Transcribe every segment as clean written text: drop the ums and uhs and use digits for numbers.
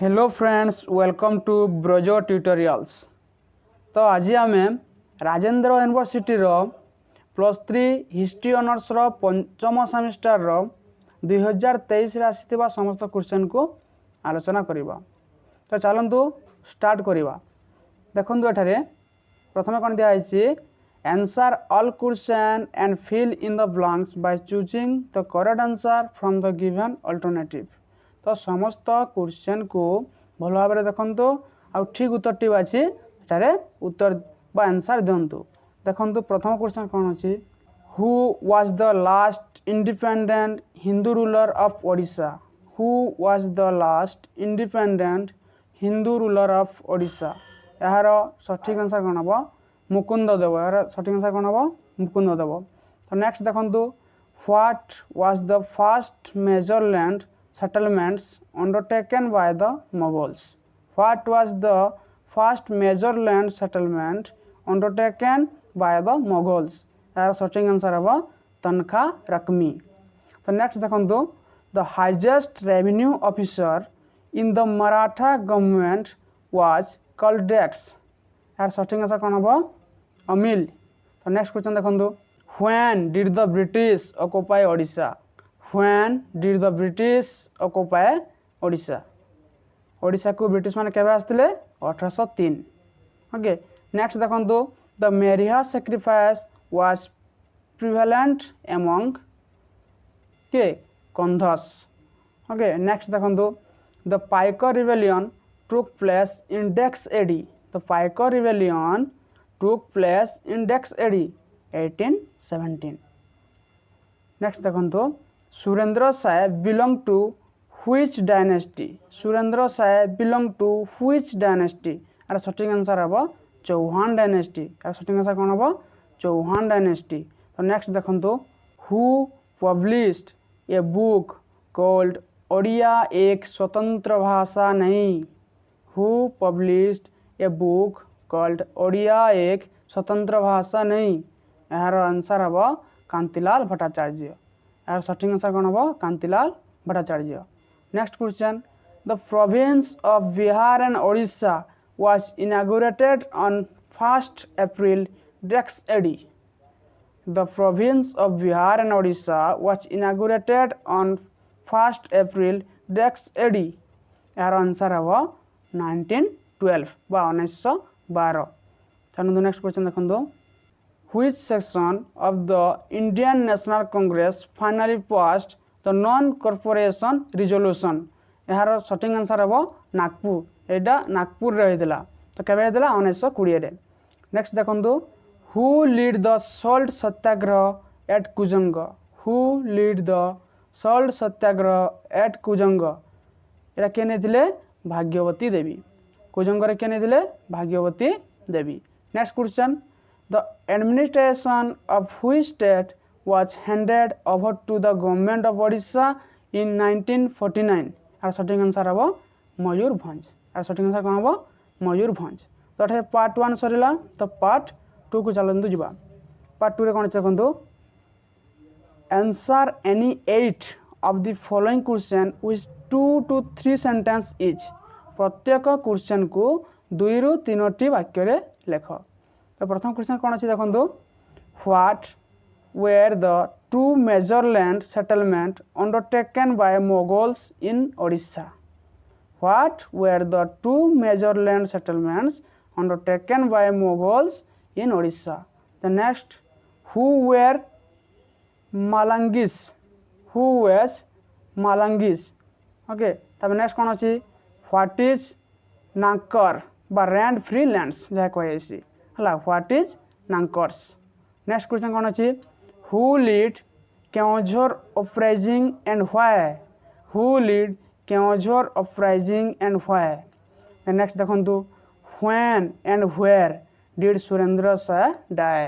Hello friends, welcome to Brajo tutorials. तो आज आम राजेंद्र यूनिवर्सिटी +3 हिस्ट्री ऑनर्स पंचम सेमिस्टर 2023 आसी समस्त क्वेश्चन को आलोचना करवा। तो चलतु स्टार्ट करवा। देखो ये प्रथम कौन दिखाई answer all question and fill in the blanks by choosing the correct answer from the given alternative. तो समस्त क्वेश्चन को भल भाव में देखु आ ठीक उत्तर टी अच्छी उत्तर बा आंसर दिंतु। देखु प्रथम क्वेश्चन कौन अच्छी, who was the last independent Hindu ruler of Odisha. Who was the last independent Hindu ruler of Odisha. यार सठिक आंसर कौन हम, मुकुंद देव। यार सठिक आंसर कौन हम, मुकुंद देव। तो नेक्स्ट देखु, what was the first major land settlements undertaken by the Mughals. What was the first major land settlement undertaken by the Mughals? यार सचिंग आंसर हम तनखा रकमी। तो नेक्स्ट देखो, the highest revenue officer in the Maratha government was called Dex। यार searching answer कौन हम, अमिल। तो next question देखो, when did the British occupy Odisha? When did the British occupy Odisha? Odisha को ब्रिटिश मैंने केवे आसते 1803। ओके नेक्स्ट देखो, the meriah sacrifice was prevalent among के कंधस। ओके नेक्स्ट देखो, the Paika rebellion took place in डेक्स AD. The Paika rebellion took place in डेक्स AD 1817। Next देखो, Surendra Sai belong to which dynasty. Surendra Sai belong to which dynasty. यार सठिक आंसर हम Chauhan dynasty. यार सठिक आंसर कौन हम, चौहान डायनेस्टी। तो नेक्स्ट देखो, who published a book called Odia एक स्वतंत्र भाषा नहीं। Who published a book called Odia एक स्वतंत्र भाषा नहीं। यार आंसर हम कांतिलाल भट्टाचार्य। यार सठिक आंसर कौन हम, Kantilal Bhattacharya. Next question, the province of Bihar and Odisha was inaugurated on 1 April डेक्स AD. The province of Bihar and Odisha was inaugurated on 1 April डेक्स एडी। यार आंसर हम 1912 बा 1912। चलो नेक्स्ट क्वेश्चन देखो, which section of the Indian National Congress finally passed the non-corporation resolution? यार सठिक answer हम नागपुर। यहाँ नागपुर रही तो केवे 1920। नेक्स्ट देखो, who lead the salt satyagraha at Kujang. Who lead the salt satyagraha at Kujang. यहाँ किए नहीं, भाग्यवती देवी। कुजंग किए नहीं, भाग्यवती Devi. Next question, the administration of which state was handed over to the government of Odisha in 1949? और सठिक आंसर हम मयूरभंज। और सठिक आंसर कौन हम, मयूरभंज। तो ये पार्ट 1 सरला। तो पार्ट 2 को चलतु जा। पार्ट 2 कौन देखो, answer any 8 of the following question with 2 to 3 sentence etch. प्रत्येक क्वेश्चन को 2 ରୁ 3ଟି वाक्य लेख। तो प्रथम क्वेश्चन कौन अच्छी देखो, what were the 2 major land settlement undertaken by Mughals in Odisha. What were the 2 major land settlements undertaken by Mughals in Odisha. The next, who were Malangis. Who was Malangis. Okay तब नेक्स्ट कौन अच्छी, व्हाट इज नाकर बा रेंट फ्री लैंड्स जहाँ कहे हला, what is nankars. Next question कौन अच्छी, who lead Keonjhar uprising and why. Who lead Keonjhar uprising and why. Next देखो, when and where did Surendra Sai die.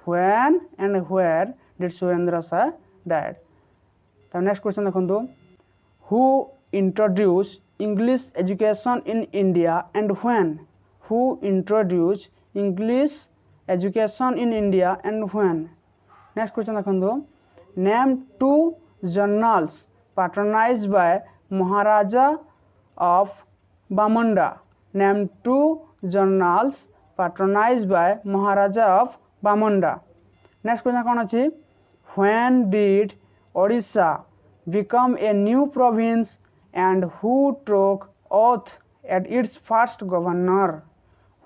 When and where did Surendra Sai died. तब नेक्स्ट क्वेश्चन देखो, who introduce English education in India and when. Who introduce English education in India and when? Next question देखो, name 2 journals patronized by Maharaja of Bamunda. Name two journals patronized by Maharaja of Bamunda. Next question कौन अच्छी? When did Odisha become a new province and who took oath at its first governor?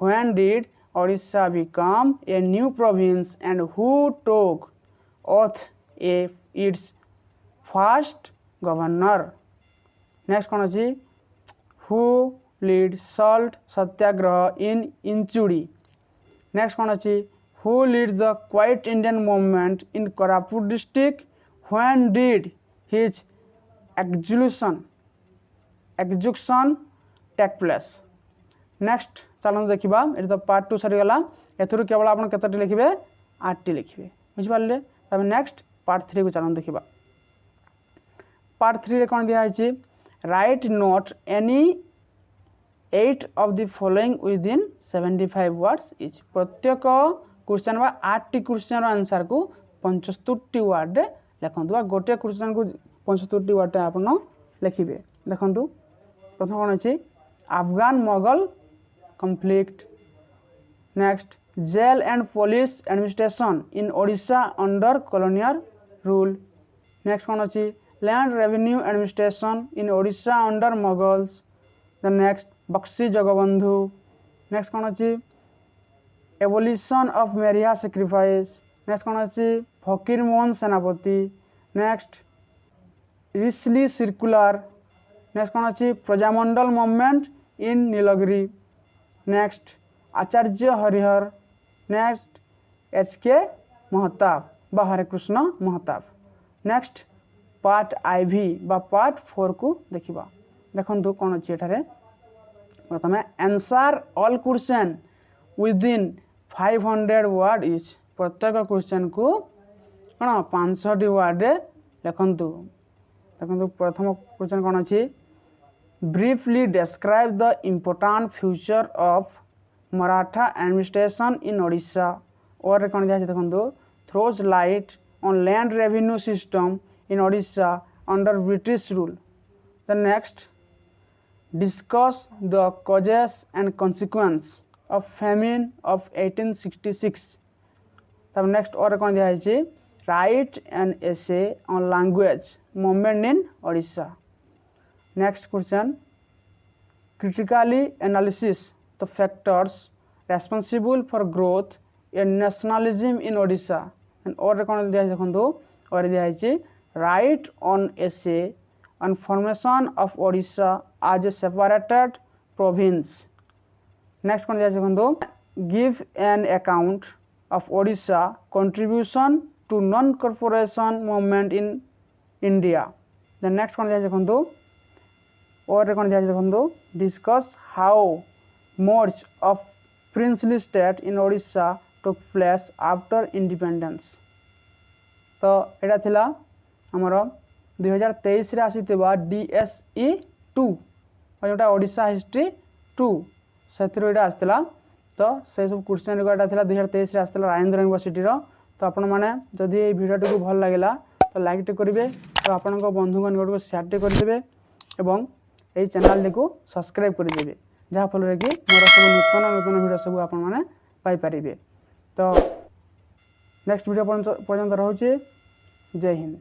When did Odisha become a new province and who took oath at its first governor? Next कौन अच्छी? Who led salt satyagraha in Inchudi? Next कौन अच्छी? Who led the Quiet Indian movement in Koraput district? When did his execution take place? Next चलो देखा ये तो part 2 सरीगला एथुरु केवल आप केतोटी लिखिबे 8 टी लिखिबे बुझ पारले तब नेक्स्ट पार्ट 3 को चलो देखा पार्ट 3 रे कोन दिया है right note any 8 of the following within 75 words each प्रत्येक क्वेश्चन बा 8 टी क्वेश्चन आंसर को 75 टी वर्ड रे लिखंतु बा गोटे क्वेश्चन को 75 टी वर्ड आपन लिखिबे देखंतु प्रथम कोन अछि Afghan Mughal conflict. Next, jail and police administration in Odisha under colonial rule. Next one is land revenue administration in Odisha under Mughals. The next, Bakshi Jagabandhu. Next one is abolition of Maria sacrifice. Next one is Fakir Mohan Senapati. Next, Risley circular. Next one is Prajamandal movement in Nilagiri. Next, Acharya Harihar. Next, H.K. Mahatab बा Hare Krishna Mahatab. Next part IV बा part 4 को देखिबा देखंतु कोन अछि एठारे प्रथमे answer all question within 500 word each प्रत्येक क्वेश्चन को कोन 500 वर्ड रे लिखंतु देखंतु प्रथम क्वेश्चन कोन अछि briefly describe the important feature of Maratha administration in Odisha और कौन दिया देखो throws light on land revenue system in Odisha under British rule. The next, discuss the causes and consequence of famine of 1866. तब next और कौन दिया है write an essay on language movement in Odisha. Next question, critically analysis the factors responsible for growth in nationalism in Odisha and और कौन दिया है देखो और दिया है write on essay on formation of Odisha as a separated province. Next कौन दिया है देखो give an account of Odisha contribution to non-corporation movement in India. The next कौन दिया है देखो और कौन दिया देखो discuss how merge of princely state in Odisha took place after independence. तो एटा थिला हमर 2023 रे आसीतबा DSE-2 और जोटा ओडिशा हिस्ट्री 2 सेथिरो एटा आस्तला तो से सब क्वेश्चन एटा थिला 2023 रे आस्तला राजेंद्र यूनिवर्सिटी रो तो आपण माने जदी ए वीडियो को भल लागिला तो लाइक टे करिवे तो आपण को बंधु गण को शेयर टे करिवे एवं এই চ্যানেল को सब्सक्राइब कर देबे जहाँ फल कि मोर सब नूतन नूतन वीडियो सब आपण माने पाई परिबे तो नेक्स्ट वीडियो पर्यंत रहउचे जय हिंद।